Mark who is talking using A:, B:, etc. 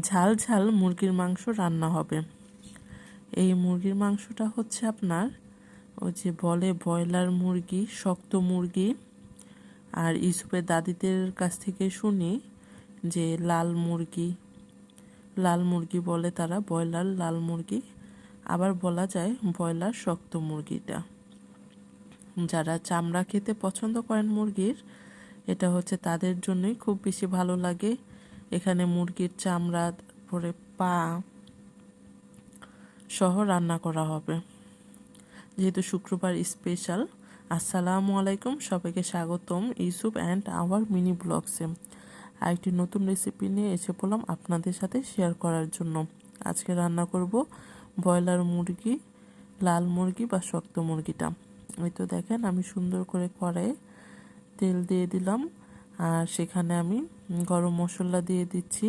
A: ঝাল ঝাল মুরগির মাংস রান্না হবে। এই মুরগির মাংসটা হচ্ছে আপনার ওই যে বলে ব্রয়লার মুরগি, শক্ত মুরগি। আর ইউসুফের দাদিদের কাছ থেকে শুনি যে লাল মুরগি বলে তারা, ব্রয়লার লাল মুরগি। আবার বলা যায় ব্রয়লার শক্ত মুরগিটা। যারা চামড়া খেতে পছন্দ করেন মুরগির, এটা হচ্ছে তাদের জন্যই খুব বেশি ভালো লাগে। এখানে মুরগির চামড়া, তারপরে পা সহ রান্না করা হবে, যেহেতু শুক্রবার স্পেশাল। আসসালামু আলাইকুম, সবাইকে স্বাগতম ইউসুফ অ্যান্ড আওয়ার মিনি ব্লগসে। আরেকটি নতুন রেসিপি নিয়ে এসে পড়লাম আপনাদের সাথে শেয়ার করার জন্য। আজকে রান্না করব ব্রয়লার মুরগি, লাল মুরগি বা শক্ত মুরগিটা। এই তো দেখেন, আমি সুন্দর করে কড়াইয়ে তেল দিয়ে দিলাম, আর সেখানে আমি গরম মশলা দিয়ে দিচ্ছি,